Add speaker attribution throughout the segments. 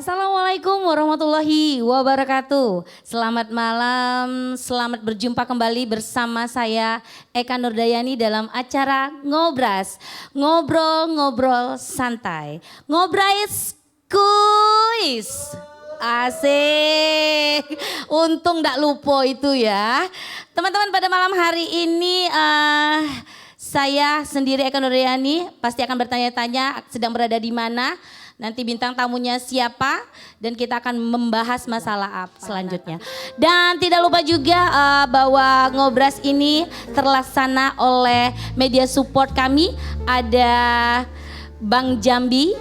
Speaker 1: Assalamualaikum warahmatullahi wabarakatuh. Selamat malam, selamat berjumpa kembali bersama saya Eka Nurdayani dalam acara Ngobras. Ngobrol-ngobrol santai. Ngobrais kuis. Asik. Untung gak lupa itu ya. Teman-teman, pada malam hari ini saya sendiri Eka Nurdayani pasti akan bertanya-tanya sedang berada di mana. Nanti bintang tamunya siapa dan kita akan membahas masalah apa selanjutnya. Dan tidak lupa juga bahwa Ngobras ini terlaksana oleh media support kami. Ada Bank Jambi.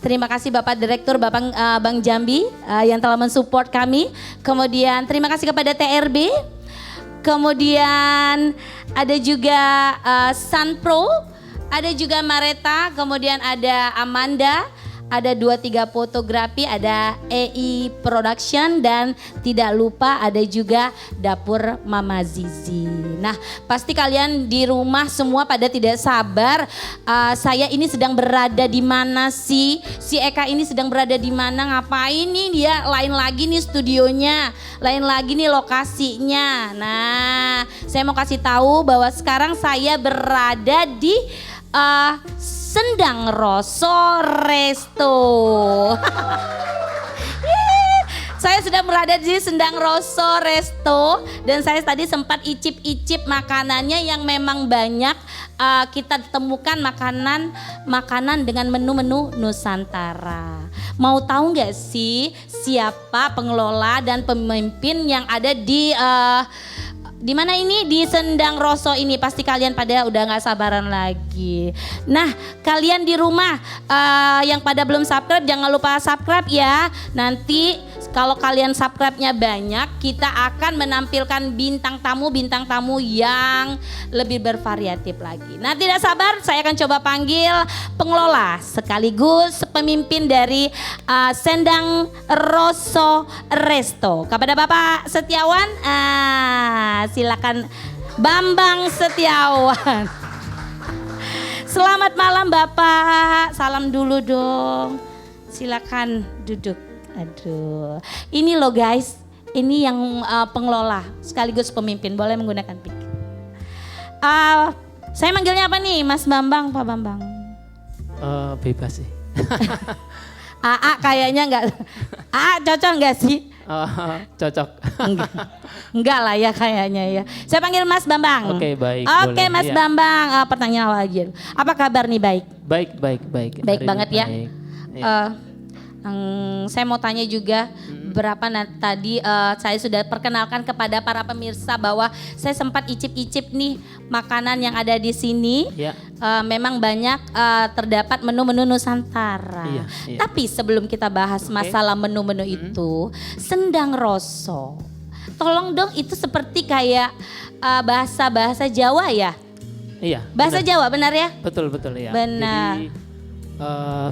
Speaker 1: Terima kasih Bapak Direktur Bank Jambi yang telah mensupport kami. Kemudian terima kasih kepada TRB. Kemudian ada juga Sunpro. Ada juga Mareta. Kemudian ada Amanda. Ada 23 fotografi, ada EI Production dan tidak lupa ada juga dapur Mama Zizi. Nah, pasti kalian di rumah semua pada tidak sabar. Saya ini sedang berada di mana sih? Si Eka ini sedang berada di mana? Ngapain nih dia? Lain lagi nih studionya, lain lagi nih lokasinya. Nah, saya mau kasih tahu bahwa sekarang saya berada di Sendang Rosso Resto. Saya sudah berada di Sendang Rosso Resto dan saya tadi sempat icip-icip makanannya yang memang banyak kita temukan makanan dengan menu-menu Nusantara. Mau tahu nggak sih siapa pengelola dan pemimpin yang ada di mana ini? Di Sendang Rosso ini. Pasti kalian pada udah gak sabaran lagi. Nah, kalian di rumah yang pada belum subscribe jangan lupa subscribe ya. Nanti kalau kalian subscribe-nya banyak, kita akan menampilkan bintang tamu yang lebih bervariatif lagi. Nah, tidak sabar saya akan coba panggil pengelola sekaligus pemimpin dari Sendang Rosso Resto. Kepada Bapak Setiawan, silakan Bambang Setiawan. Selamat malam Bapak, salam dulu dong. Silakan duduk. Aduh, ini loh guys, ini yang pengelola sekaligus pemimpin, boleh menggunakan mic. Saya manggilnya apa nih, Mas Bambang, Pak Bambang?
Speaker 2: Bebas sih.
Speaker 1: AA kayaknya enggak. AA cocok enggak sih?
Speaker 2: Cocok.
Speaker 1: Enggak lah ya kayaknya ya. Saya panggil Mas Bambang.
Speaker 2: Oke, baik.
Speaker 1: Oke, Mas
Speaker 2: iya.
Speaker 1: Bambang, pertanyaan awal aja. Apa kabar nih, baik?
Speaker 2: Baik.
Speaker 1: Baik
Speaker 2: Hari
Speaker 1: banget
Speaker 2: ini
Speaker 1: ya.
Speaker 2: baik.
Speaker 1: Saya mau tanya juga berapa tadi saya sudah perkenalkan kepada para pemirsa bahwa saya sempat icip-icip nih makanan yang ada di sini.
Speaker 2: Ya.
Speaker 1: Memang banyak terdapat menu-menu Nusantara.
Speaker 2: Iya.
Speaker 1: Tapi sebelum kita bahas masalah menu-menu itu, Sendang Rosso. Tolong dong, itu seperti kayak bahasa Jawa ya?
Speaker 2: Iya.
Speaker 1: Bahasa
Speaker 2: benar.
Speaker 1: Jawa benar ya?
Speaker 2: Betul ya.
Speaker 1: Benar.
Speaker 2: Jadi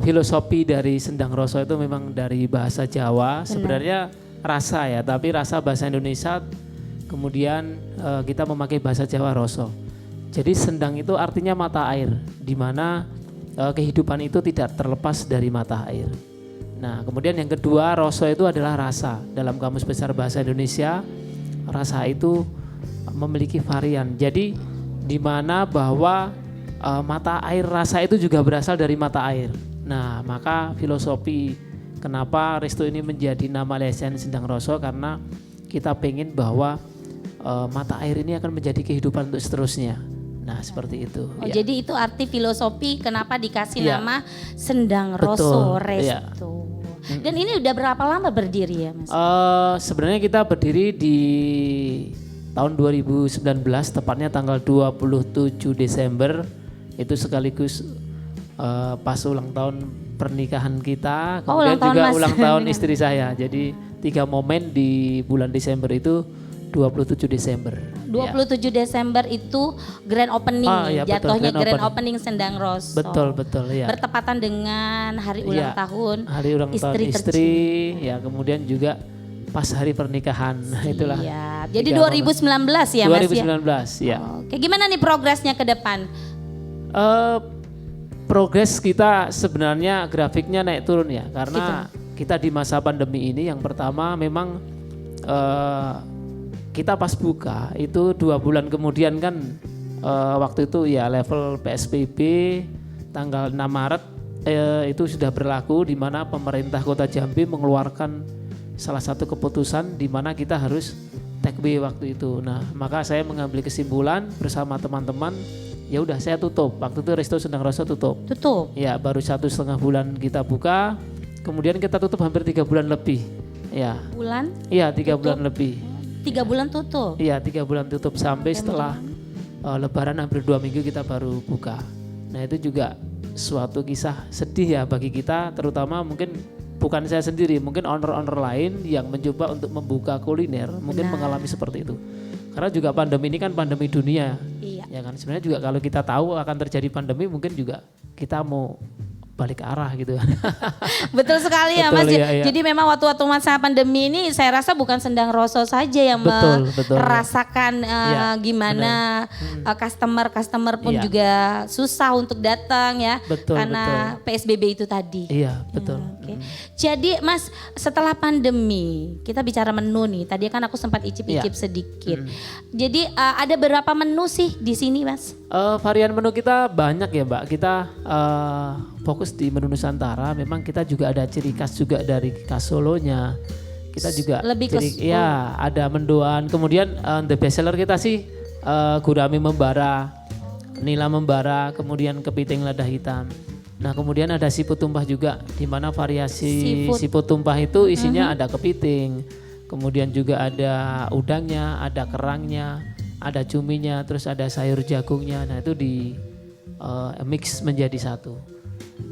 Speaker 2: filosofi dari Sendang Rosso itu memang dari bahasa Jawa.
Speaker 1: Benar.
Speaker 2: Sebenarnya rasa ya, tapi rasa bahasa Indonesia. Kemudian kita memakai bahasa Jawa Rosso. Jadi sendang itu artinya mata air, di mana kehidupan itu tidak terlepas dari mata air. Nah, kemudian yang kedua, Rosso itu adalah rasa. Dalam Kamus Besar Bahasa Indonesia, rasa itu memiliki varian. Jadi di mana bahwa mata air rasa itu juga berasal dari mata air. Nah, maka filosofi kenapa resto ini menjadi nama lesen Sendang Rosso, karena kita pengen bahwa mata air ini akan menjadi kehidupan untuk seterusnya. Nah, seperti itu.
Speaker 1: Oh,
Speaker 2: ya.
Speaker 1: jadi itu arti filosofi kenapa dikasih
Speaker 2: Ya.
Speaker 1: nama Sendang Rosso Resto.
Speaker 2: Ya.
Speaker 1: Dan ini udah berapa lama berdiri ya, Mas?
Speaker 2: Sebenarnya kita berdiri di tahun 2019, tepatnya tanggal 27 Desember. Itu sekaligus pas ulang tahun pernikahan kita, kemudian
Speaker 1: ulang tahun
Speaker 2: juga
Speaker 1: Mas.
Speaker 2: ulang tahun istri saya. Jadi 3 momen di bulan Desember itu 27 Desember.
Speaker 1: 27 Desember itu grand opening,
Speaker 2: Iya, betul,
Speaker 1: jatuhnya
Speaker 2: grand
Speaker 1: grand opening Sendang Rosso.
Speaker 2: Betul ya.
Speaker 1: Bertepatan dengan hari ulang
Speaker 2: Iya,
Speaker 1: tahun
Speaker 2: hari ulang tahun istri, ya kemudian juga pas hari pernikahan. Itulah.
Speaker 1: Siap. Jadi
Speaker 2: 3
Speaker 1: 2019 ya, Mas
Speaker 2: 2019 ya.
Speaker 1: Oke, gimana nih progresnya ke depan?
Speaker 2: Progres kita sebenarnya grafiknya naik turun ya, karena kita di masa pandemi ini yang pertama memang kita pas buka itu 2 bulan kemudian kan waktu itu ya level PSBB tanggal 6 Maret itu sudah berlaku di mana pemerintah Kota Jambi mengeluarkan salah satu keputusan di mana kita harus take away waktu itu. Nah, maka saya mengambil kesimpulan bersama teman-teman, ya udah saya tutup. Waktu itu Resto Sendang Roso tutup.
Speaker 1: Tutup.
Speaker 2: Ya, baru 1,5 bulan kita buka, kemudian kita tutup hampir 3 bulan lebih. Ya.
Speaker 1: Bulan?
Speaker 2: Iya, 3 bulan lebih.
Speaker 1: 3 bulan tutup.
Speaker 2: Iya, 3 bulan tutup sampai setelah Lebaran hampir 2 minggu kita baru buka. Nah, itu juga suatu kisah sedih ya bagi kita, terutama mungkin bukan saya sendiri, mungkin owner-owner lain yang mencoba untuk membuka kuliner mungkin mengalami seperti itu. Karena juga pandemi ini kan pandemi dunia.
Speaker 1: Iya.
Speaker 2: Ya kan sebenarnya juga kalau kita tahu akan terjadi pandemi mungkin juga kita mau balik arah gitu.
Speaker 1: Betul sekali ya Mas.
Speaker 2: Betul, iya.
Speaker 1: Jadi memang waktu-waktu masa pandemi ini saya rasa bukan Sendang Roso saja yang
Speaker 2: betul,
Speaker 1: merasakan gimana customer pun juga susah untuk datang ya.
Speaker 2: Betul,
Speaker 1: karena PSBB itu tadi.
Speaker 2: Iya, betul.
Speaker 1: Oke. Jadi Mas, setelah pandemi kita bicara menu nih. Tadi kan aku sempat icip-icip sedikit. Jadi ada berapa menu sih di sini Mas?
Speaker 2: Varian menu kita banyak ya Mbak. Kita fokus di menu Nusantara. Memang kita juga ada ciri khas juga dari khas Solonya. Kita juga
Speaker 1: lebih ke
Speaker 2: ya ada mendoan. Kemudian the best seller kita sih gurami membara, nila membara, kemudian kepiting lada hitam. Nah kemudian ada siput tumpah juga, di mana variasi siput tumpah itu isinya ada kepiting, kemudian juga ada udangnya, ada kerangnya, ada cuminya, terus ada sayur jagungnya. Nah itu di mix menjadi satu.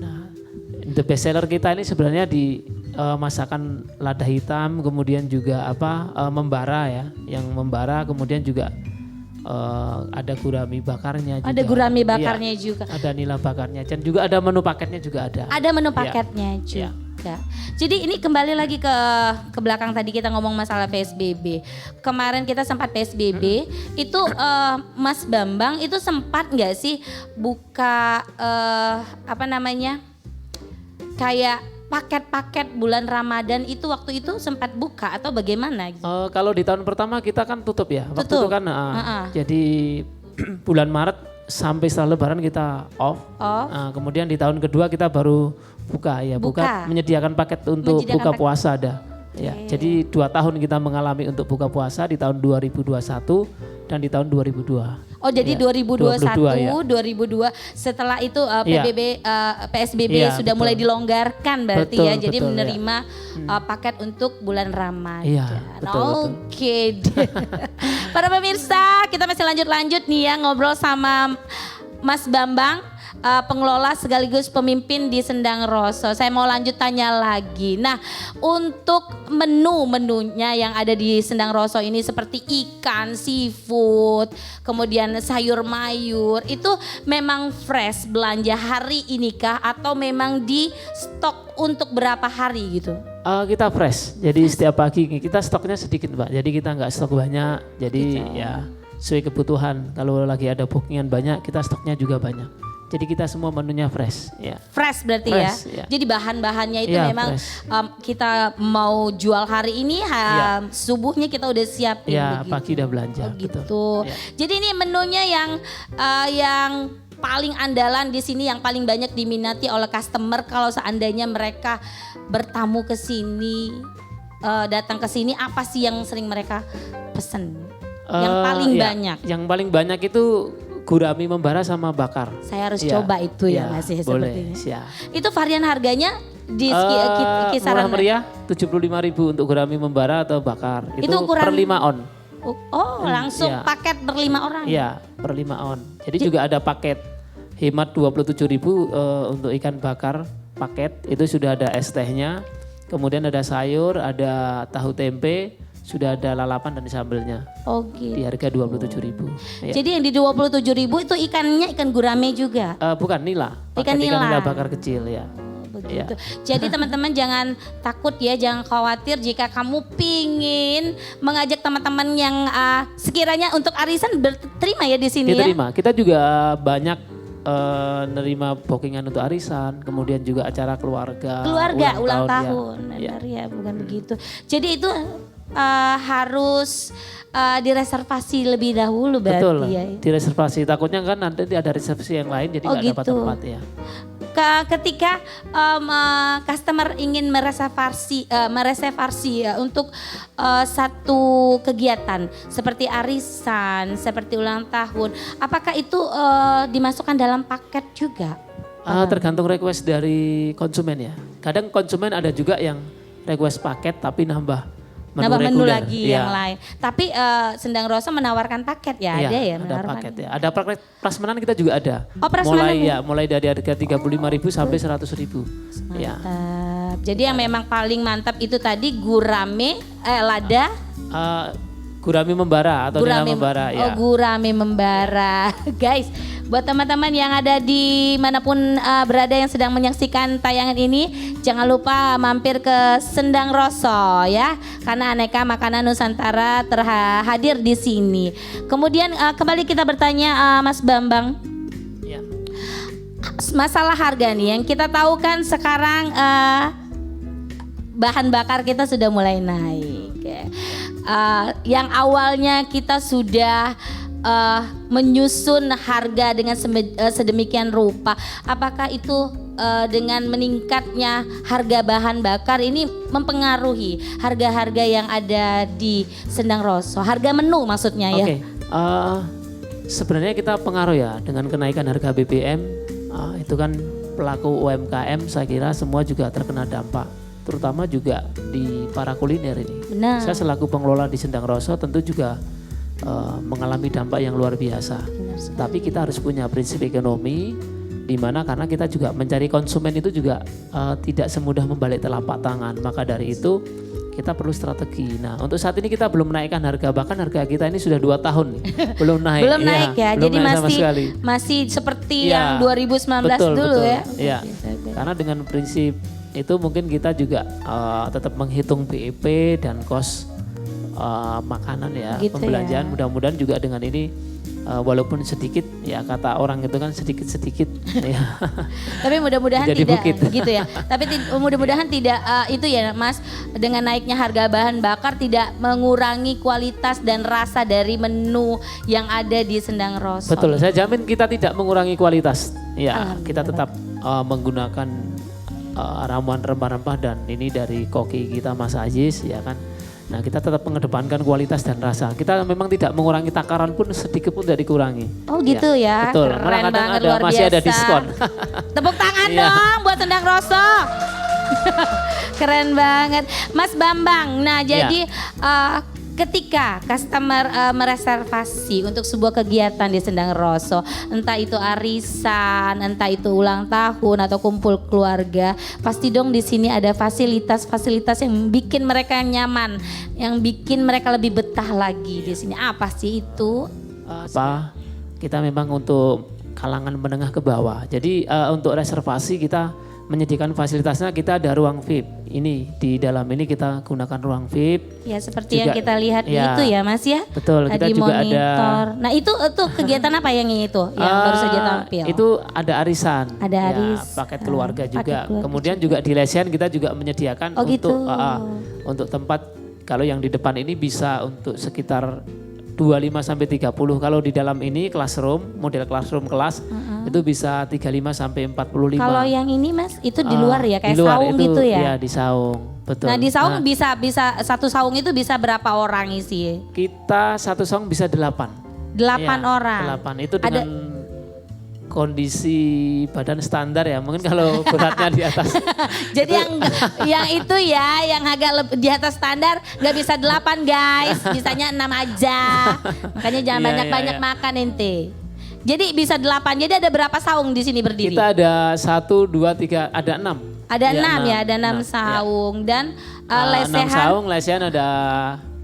Speaker 2: Nah the best seller kita ini sebenarnya di masakan lada hitam, kemudian juga membara ya, yang membara, kemudian juga ada gurami bakarnya juga.
Speaker 1: Ada gurami bakarnya juga.
Speaker 2: Ada nila bakarnya dan juga ada menu paketnya juga ada.
Speaker 1: Ada menu paketnya juga. Jadi ini kembali lagi ke belakang tadi kita ngomong masalah PSBB. Kemarin kita sempat PSBB itu Mas Bambang itu sempat nggak sih buka kayak paket-paket bulan Ramadan itu waktu itu sempat buka atau bagaimana?
Speaker 2: Kalau di tahun pertama kita kan tutup ya. Waktu itu kan jadi bulan Maret sampai setelah Lebaran kita off. Kemudian di tahun kedua kita baru buka menyediakan paket untuk buka puasa ada. Ya, jadi 2 tahun kita mengalami untuk buka puasa di tahun 2021 dan di tahun 2002.
Speaker 1: Oh jadi 2021, 2002 setelah itu PSBB sudah mulai dilonggarkan berarti jadi menerima paket untuk bulan Ramadan.
Speaker 2: Iya,
Speaker 1: Oke. Para pemirsa, kita masih lanjut nih ya ngobrol sama Mas Bambang, pengelola sekaligus pemimpin di Sendang Roso. Saya mau lanjut tanya lagi. Nah, untuk menu-menunya yang ada di Sendang Roso ini seperti ikan, seafood, kemudian sayur mayur, itu memang fresh belanja hari ini kah atau memang di stok untuk berapa hari gitu?
Speaker 2: Kita fresh. Jadi setiap pagi kita stoknya sedikit, Mbak. Jadi kita nggak stok banyak. Jadi ya sesuai kebutuhan. Kalau lagi ada bookingan banyak, kita stoknya juga banyak. Jadi kita semua menunya fresh, ya.
Speaker 1: Fresh berarti ya. Jadi bahan-bahannya itu memang kita mau jual hari ini, subuhnya kita udah siapin.
Speaker 2: Ya, pagi udah belanja.
Speaker 1: Gitu. Ya. Jadi ini menunya yang paling andalan di sini, yang paling banyak diminati oleh customer kalau seandainya mereka bertamu ke sini, datang ke sini, apa sih yang sering mereka pesen? Yang paling banyak? Yang paling banyak itu gurami membara sama bakar. Saya harus coba itu Mas ya sepertinya. Siap. Itu varian harganya di kisaran
Speaker 2: murah meriah 75.000 untuk gurami membara atau bakar. Itu per 5 on.
Speaker 1: Langsung paket per 5 orang.
Speaker 2: Iya, per 5 on. Jadi juga ada paket hemat 27.000 untuk ikan bakar paket. Itu sudah ada es tehnya. Kemudian ada sayur, ada tahu tempe, sudah ada lalapan dan sambelnya. Di harga 27.000. Ya.
Speaker 1: Jadi yang di 27.000 itu ikannya ikan gurame juga?
Speaker 2: Bukan, nila.
Speaker 1: Ikan nila
Speaker 2: bakar kecil ya.
Speaker 1: Begitu. Jadi teman-teman jangan takut ya, jangan khawatir jika kamu pingin mengajak teman-teman yang sekiranya untuk arisan diterima ya di sini.
Speaker 2: Diterima. Kita juga banyak nerima bookingan untuk arisan, kemudian juga acara keluarga
Speaker 1: ulang
Speaker 2: ya.
Speaker 1: tahun.
Speaker 2: Ya.
Speaker 1: Benar ya, bukan begitu. Jadi itu harus direservasi lebih dahulu berarti
Speaker 2: Betul,
Speaker 1: ya.
Speaker 2: direservasi. Takutnya kan nanti ada resepsi yang lain jadi nggak dapat
Speaker 1: gitu.
Speaker 2: tempat ya.
Speaker 1: Ketika customer ingin mereservasi untuk satu kegiatan seperti arisan, seperti ulang tahun, apakah itu dimasukkan dalam paket juga?
Speaker 2: Tergantung request dari konsumen ya. Kadang konsumen ada juga yang request paket tapi nambah menu reguler.
Speaker 1: Lagi yang lain. Tapi Sendang Rosso menawarkan paket ya,
Speaker 2: Iya,
Speaker 1: ada ya
Speaker 2: ada
Speaker 1: menawarkan.
Speaker 2: paket ya. Ada paket prasmanan kita juga ada.
Speaker 1: Oh, prasmanan
Speaker 2: mulai dari harga 35.000 sampai 100.000. Ya.
Speaker 1: Mantap. Jadi yang memang paling mantap itu tadi gurame, lada.
Speaker 2: Gurame membara atau nila membara ya.
Speaker 1: Oh, gurame membara. Guys, buat teman-teman yang ada di manapun berada yang sedang menyaksikan tayangan ini, jangan lupa mampir ke Sendang Rosso ya, karena aneka makanan Nusantara hadir di sini. Kemudian kembali kita bertanya Mas Bambang,
Speaker 2: Ya.
Speaker 1: masalah harga nih, yang kita tahu kan sekarang bahan bakar kita sudah mulai naik. Yang awalnya kita sudah menyusun harga dengan sedemikian rupa, apakah itu dengan meningkatnya harga bahan bakar ini mempengaruhi harga-harga yang ada di Sendang Rosso, harga menu maksudnya ya?
Speaker 2: Oke, sebenarnya kita pengaruh ya dengan kenaikan harga BBM, itu kan pelaku UMKM saya kira semua juga terkena dampak, terutama juga di para kuliner ini.
Speaker 1: Benar.
Speaker 2: Saya selaku pengelola di Sendang Rosso tentu juga mengalami dampak yang luar biasa. Tapi kita harus punya prinsip ekonomi, di mana karena kita juga mencari konsumen itu juga tidak semudah membalik telapak tangan. Maka dari itu kita perlu strategi. Nah untuk saat ini kita belum menaikkan harga, bahkan harga kita ini sudah 2 tahun nih, belum naik.
Speaker 1: Belum naik ya,
Speaker 2: belum
Speaker 1: jadi
Speaker 2: naik sama sekali.
Speaker 1: masih seperti
Speaker 2: Ya,
Speaker 1: yang 2019 dulu ya.
Speaker 2: Ya. Karena dengan prinsip itu mungkin kita juga tetap menghitung BEP dan kos makanan ya,
Speaker 1: Gitu
Speaker 2: pembelanjaan.
Speaker 1: ya.
Speaker 2: Mudah-mudahan juga dengan ini walaupun sedikit ya, kata orang itu kan sedikit-sedikit ya.
Speaker 1: Tapi mudah-mudahan
Speaker 2: Jadi
Speaker 1: tidak
Speaker 2: bukit.
Speaker 1: gitu ya. Tapi mudah-mudahan tidak itu ya Mas, dengan naiknya harga bahan bakar tidak mengurangi kualitas dan rasa dari menu yang ada di Sendang Rosso.
Speaker 2: Betul, saya jamin kita tidak mengurangi kualitas. Ya, kita
Speaker 1: Alhamdulillah.
Speaker 2: tetap menggunakan ramuan rempah-rempah dan ini dari koki kita Mas Aziz ya kan. Nah kita tetap mengedepankan kualitas dan rasa. Kita memang tidak mengurangi takaran pun sedikit pun tidak dikurangi.
Speaker 1: Oh gitu ya.
Speaker 2: Betul,
Speaker 1: Keren
Speaker 2: malah kadang
Speaker 1: banget,
Speaker 2: ada,
Speaker 1: luar
Speaker 2: masih ada
Speaker 1: biasa.
Speaker 2: diskon.
Speaker 1: Tepuk tangan
Speaker 2: Iya.
Speaker 1: dong buat Sendang Rosso. Keren banget. Mas Bambang, nah
Speaker 2: Iya.
Speaker 1: jadi ketika customer mereservasi untuk sebuah kegiatan di Sendang Rosso, entah itu arisan, entah itu ulang tahun atau kumpul keluarga, pasti dong di sini ada fasilitas-fasilitas yang bikin mereka nyaman, yang bikin mereka lebih betah lagi di sini. Apa sih itu?
Speaker 2: Kita memang untuk kalangan menengah ke bawah. Jadi untuk reservasi kita menyediakan fasilitasnya, kita ada ruang VIP. Ini di dalam ini kita gunakan ruang VIP.
Speaker 1: Ya seperti
Speaker 2: Juga,
Speaker 1: yang kita lihat
Speaker 2: ya,
Speaker 1: itu ya Mas ya.
Speaker 2: Betul, kita
Speaker 1: Di
Speaker 2: juga
Speaker 1: monitor.
Speaker 2: ada.
Speaker 1: Nah itu kegiatan apa yang itu yang baru saja tampil?
Speaker 2: Itu ada arisan.
Speaker 1: Ada
Speaker 2: ya,
Speaker 1: arisan,
Speaker 2: paket keluarga
Speaker 1: paket
Speaker 2: juga.
Speaker 1: keluarga
Speaker 2: Kemudian juga di lesian kita juga menyediakan
Speaker 1: Oh, gitu.
Speaker 2: untuk tempat, kalau yang di depan ini bisa untuk sekitar 25 sampai 30. Kalau di dalam ini classroom, model classroom kelas itu bisa 35 sampai 45.
Speaker 1: Kalau yang ini Mas itu di luar ya, kayak
Speaker 2: di luar
Speaker 1: saung
Speaker 2: itu,
Speaker 1: gitu ya.
Speaker 2: Iya, di saung. Betul.
Speaker 1: Nah di saung bisa satu saung itu bisa berapa orang isi?
Speaker 2: Kita satu saung bisa 8.
Speaker 1: 8
Speaker 2: Ya,
Speaker 1: orang.
Speaker 2: 8 itu dengan kondisi badan standar ya. Mungkin kalau beratnya di atas.
Speaker 1: Jadi yang itu ya, yang agak di atas standar nggak bisa 8 guys, bisanya 6 aja. Makanya jangan
Speaker 2: Iya,
Speaker 1: banyak-banyak
Speaker 2: iya.
Speaker 1: makan ente. Jadi bisa 8. Jadi ada berapa saung di sini berdiri?
Speaker 2: Kita ada 1, 2, 3, ada 6.
Speaker 1: Ada 6 ya, ada 6
Speaker 2: enam,
Speaker 1: saung dan
Speaker 2: 6
Speaker 1: lesehan.
Speaker 2: saung, lesehan ada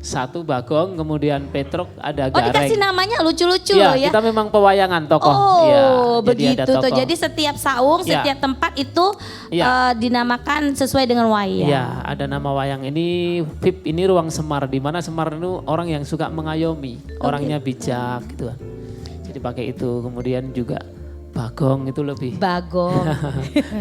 Speaker 2: 1 bagong, kemudian petruk, ada
Speaker 1: Oh
Speaker 2: gareng.
Speaker 1: dikasih namanya lucu-lucu
Speaker 2: Iya,
Speaker 1: loh ya.
Speaker 2: kita memang pewayangan tokoh.
Speaker 1: Oh
Speaker 2: Ya,
Speaker 1: begitu
Speaker 2: jadi ada
Speaker 1: tuh.
Speaker 2: tokoh.
Speaker 1: Jadi setiap saung,
Speaker 2: Ya.
Speaker 1: setiap tempat itu
Speaker 2: Ya.
Speaker 1: dinamakan sesuai dengan wayang.
Speaker 2: Iya, ada nama wayang ini VIP, ini ruang Semar, di mana Semar itu orang yang suka mengayomi, orangnya bijak gitu kan. Jadi pakai itu, kemudian juga Bagong itu lebih
Speaker 1: Bagong.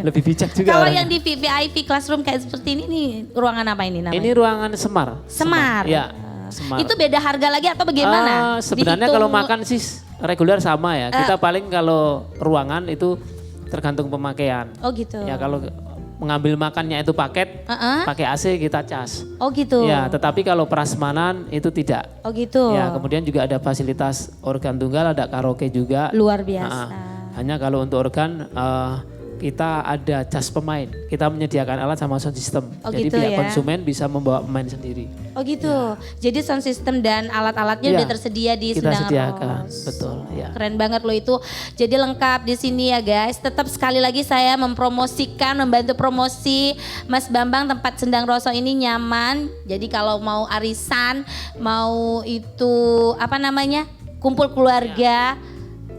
Speaker 2: lebih bijak juga.
Speaker 1: Kalau
Speaker 2: orangnya.
Speaker 1: yang di VIP classroom kayak seperti ini nih, ruangan apa ini namanya?
Speaker 2: Ini ruangan Semar.
Speaker 1: Semar.
Speaker 2: Ya, Semar.
Speaker 1: Itu beda harga lagi atau bagaimana?
Speaker 2: Sebenarnya
Speaker 1: Dihitung-
Speaker 2: kalau makan sih reguler sama ya. Kita paling kalau ruangan itu tergantung pemakaian.
Speaker 1: Oh gitu.
Speaker 2: Ya kalau mengambil makannya itu paket,
Speaker 1: Heeh.
Speaker 2: pakai AC kita cas.
Speaker 1: Oh gitu.
Speaker 2: Ya, tetapi kalau prasmanan itu tidak.
Speaker 1: Oh gitu.
Speaker 2: Ya, kemudian juga ada fasilitas organ tunggal, ada karaoke juga.
Speaker 1: Luar biasa.
Speaker 2: Hanya kalau untuk organ kita ada cas pemain. Kita menyediakan alat sama sound system.
Speaker 1: Oh,
Speaker 2: Jadi
Speaker 1: gitu
Speaker 2: pihak
Speaker 1: ya.
Speaker 2: konsumen bisa membawa pemain sendiri.
Speaker 1: Oh gitu. Jadi sound system dan alat-alatnya
Speaker 2: Iya,
Speaker 1: udah tersedia di
Speaker 2: kita
Speaker 1: Sendang
Speaker 2: sediakan.
Speaker 1: Ros.
Speaker 2: Betul, ya.
Speaker 1: Keren banget loh itu. Jadi lengkap di sini ya guys. Tetap sekali lagi saya mempromosikan, membantu promosi Mas Bambang, tempat Sendang Roso ini nyaman. Jadi kalau mau arisan, mau itu apa namanya? Kumpul keluarga,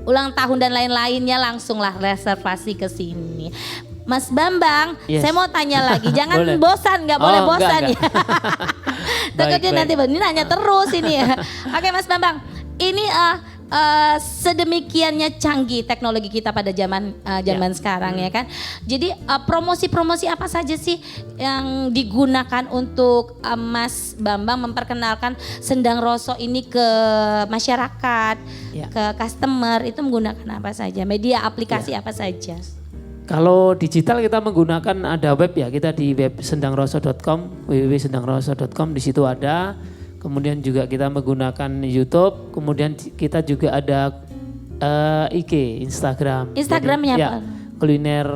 Speaker 1: ulang tahun dan lain-lainnya, langsunglah reservasi ke sini. Mas Bambang,
Speaker 2: Yes.
Speaker 1: saya mau tanya lagi, jangan
Speaker 2: Boleh.
Speaker 1: bosan, nggak boleh
Speaker 2: Oh, enggak,
Speaker 1: bosan
Speaker 2: enggak.
Speaker 1: ya. Takutnya
Speaker 2: Baik,
Speaker 1: nanti ini nanya terus ini ya. Oke Mas Bambang, ini sedemikiannya canggih teknologi kita pada zaman sekarang ya kan. Jadi promosi-promosi apa saja sih yang digunakan untuk Mas Bambang memperkenalkan Sendang Roso ini ke masyarakat,
Speaker 2: Ya.
Speaker 1: ke customer, itu menggunakan apa saja? Media aplikasi apa saja?
Speaker 2: Kalau digital kita menggunakan ada web ya, kita di web sendangroso.com, www.sendangroso.com, di situ ada. Kemudian juga kita menggunakan YouTube, kemudian kita juga ada IG, Instagram.
Speaker 1: Instagramnya
Speaker 2: Jadi,
Speaker 1: apa?
Speaker 2: Kuliner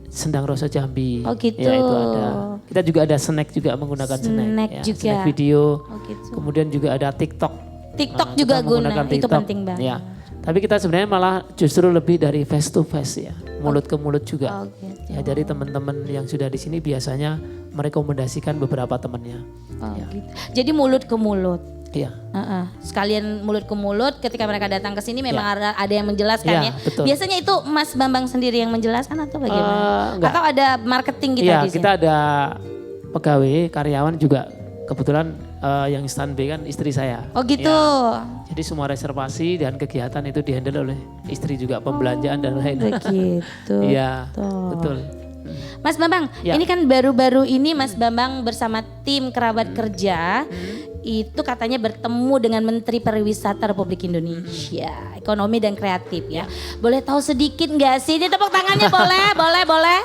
Speaker 2: Sendang Roso Jambi.
Speaker 1: Oh gitu.
Speaker 2: Ya itu ada. Kita juga ada snack juga menggunakan snack.
Speaker 1: Snack
Speaker 2: ya,
Speaker 1: juga.
Speaker 2: Snack video.
Speaker 1: Oh gitu.
Speaker 2: Kemudian juga ada TikTok.
Speaker 1: TikTok
Speaker 2: Kita
Speaker 1: juga
Speaker 2: menggunakan
Speaker 1: guna, itu
Speaker 2: TikTok.
Speaker 1: penting banget.
Speaker 2: Ya. Tapi kita sebenarnya malah justru lebih dari face to face ya, mulut ke mulut juga.
Speaker 1: Oh gitu.
Speaker 2: Ya, jadi teman-teman yang sudah di sini biasanya merekomendasikan beberapa temannya.
Speaker 1: Oh,
Speaker 2: Ya.
Speaker 1: gitu. Jadi mulut ke mulut.
Speaker 2: Iya.
Speaker 1: Sekalian mulut ke mulut ketika mereka datang ke sini memang
Speaker 2: Ya.
Speaker 1: ada yang menjelaskan
Speaker 2: Ya,
Speaker 1: ya.
Speaker 2: betul.
Speaker 1: Biasanya itu Mas Bambang sendiri yang menjelaskan atau bagaimana?
Speaker 2: Enggak.
Speaker 1: Atau ada marketing kita
Speaker 2: Iya,
Speaker 1: di sini?
Speaker 2: kita ada pegawai, karyawan juga. Kebetulan yang standby kan istri saya.
Speaker 1: Oh gitu.
Speaker 2: Ya. Jadi semua reservasi dan kegiatan itu dihandle oleh istri juga, pembelanjaan dan lain.
Speaker 1: Begitu.
Speaker 2: Iya,
Speaker 1: Tuh.
Speaker 2: betul.
Speaker 1: Mas Bambang,
Speaker 2: Ya.
Speaker 1: ini kan baru-baru ini Mas Bambang bersama tim kerabat kerja itu katanya bertemu dengan Menteri Pariwisata Republik Indonesia, Ekonomi dan Kreatif ya. Boleh tahu sedikit nggak sih? Ini tepuk tangannya boleh, boleh.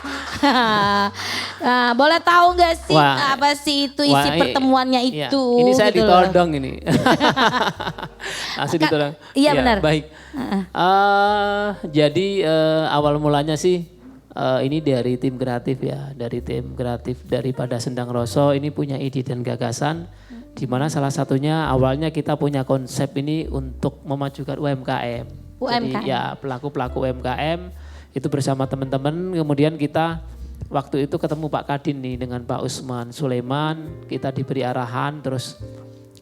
Speaker 1: Nah, boleh tahu nggak sih
Speaker 2: Wah.
Speaker 1: apa sih itu isi
Speaker 2: Wah,
Speaker 1: pertemuannya
Speaker 2: iya.
Speaker 1: itu?
Speaker 2: Ini saya
Speaker 1: gitu loh.
Speaker 2: ditodong ini. Asli ditodong.
Speaker 1: Iya, benar.
Speaker 2: Baik. Jadi awal mulanya sih ini dari tim kreatif ya, dari tim kreatif daripada Sendang Roso ini punya ide dan gagasan, di mana salah satunya awalnya kita punya konsep ini untuk memajukan UMKM. Jadi
Speaker 1: UMKM.
Speaker 2: ya pelaku-pelaku UMKM itu bersama teman-teman, kemudian kita waktu itu ketemu Pak Kadin nih dengan Pak Usman Sulaiman, kita diberi arahan terus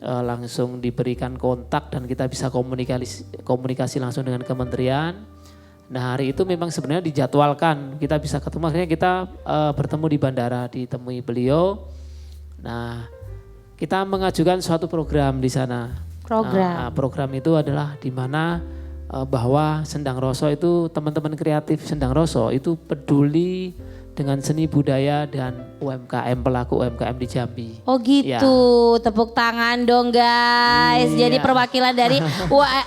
Speaker 2: langsung diberikan kontak dan kita bisa komunikasi langsung dengan kementerian. Nah hari itu memang sebenarnya dijadwalkan kita bisa ketemu, akhirnya kita bertemu di bandara, ditemui beliau. Nah kita mengajukan suatu program di sana.
Speaker 1: Program.
Speaker 2: Nah, program itu adalah di mana bahwa Sendang Roso itu teman-teman kreatif Sendang Roso itu peduli dengan seni budaya dan UMKM, pelaku UMKM di Jambi.
Speaker 1: Oh gitu, tepuk tangan dong guys.
Speaker 2: Iya.
Speaker 1: Jadi perwakilan dari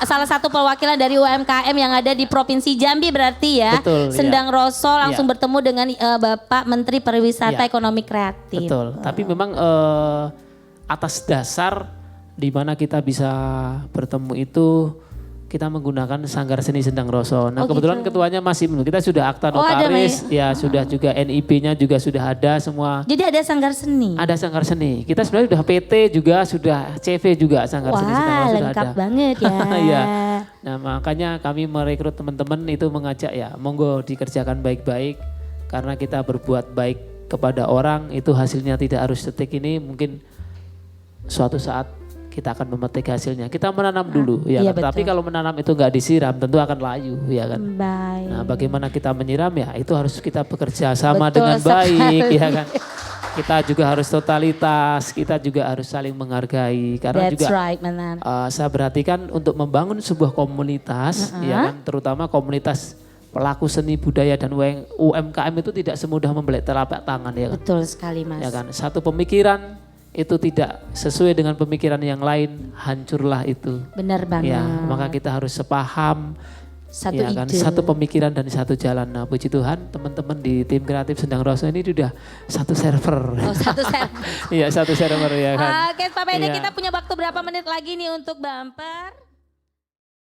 Speaker 1: salah satu perwakilan dari UMKM yang ada di Provinsi Jambi berarti ya.
Speaker 2: Betul,
Speaker 1: Sendang
Speaker 2: iya.
Speaker 1: Roso langsung
Speaker 2: Iya.
Speaker 1: bertemu dengan Bapak Menteri Pariwisata
Speaker 2: Iya.
Speaker 1: Ekonomi Kreatif.
Speaker 2: Betul, tapi memang atas dasar di mana kita bisa bertemu itu kita menggunakan Sanggar Seni Sendang Roso. Nah
Speaker 1: Oh,
Speaker 2: kebetulan
Speaker 1: gitu.
Speaker 2: ketuanya masih kita sudah akta
Speaker 1: Oh, ada,
Speaker 2: notaris, ya sudah juga NIB-nya juga sudah ada semua.
Speaker 1: Jadi ada sanggar seni.
Speaker 2: Ada Sanggar Seni. Kita sebenarnya sudah PT juga, sudah CV juga Sanggar Seni Sendang
Speaker 1: Wah
Speaker 2: Roso sudah
Speaker 1: lengkap
Speaker 2: ada.
Speaker 1: banget ya.
Speaker 2: Iya. Nah makanya kami merekrut teman-teman itu mengajak ya monggo dikerjakan baik-baik karena kita berbuat baik kepada orang itu hasilnya tidak harus detik ini, mungkin suatu saat kita akan memetik hasilnya. Kita menanam dulu ya
Speaker 1: iya,
Speaker 2: kan? Tapi
Speaker 1: betul.
Speaker 2: kalau menanam itu nggak disiram tentu akan layu ya kan.
Speaker 1: Baik.
Speaker 2: Nah bagaimana kita menyiram ya itu harus kita bekerja sama
Speaker 1: Betul
Speaker 2: dengan baik
Speaker 1: sekali.
Speaker 2: ya kan. Kita juga harus totalitas, kita juga harus saling menghargai karena
Speaker 1: That's
Speaker 2: juga
Speaker 1: right, Manan.
Speaker 2: saya perhatikan untuk membangun sebuah komunitas, ya kan, terutama komunitas pelaku seni budaya dan UMKM itu tidak semudah membelek telapak tangan ya kan.
Speaker 1: Betul sekali Mas.
Speaker 2: Ya kan, satu pemikiran itu tidak sesuai dengan pemikiran yang lain, hancurlah itu.
Speaker 1: Benar banget.
Speaker 2: Ya, maka kita harus sepaham,
Speaker 1: Satu
Speaker 2: ya kan,
Speaker 1: ide.
Speaker 2: satu pemikiran dan satu jalan. Nah, puji Tuhan teman-teman di tim kreatif Sendang Rosso ini sudah satu server.
Speaker 1: Oh, satu set.
Speaker 2: Iya, satu server ya kan.
Speaker 1: Oke Pak Pede,
Speaker 2: Iya.
Speaker 1: kita punya waktu berapa menit lagi nih untuk bumper?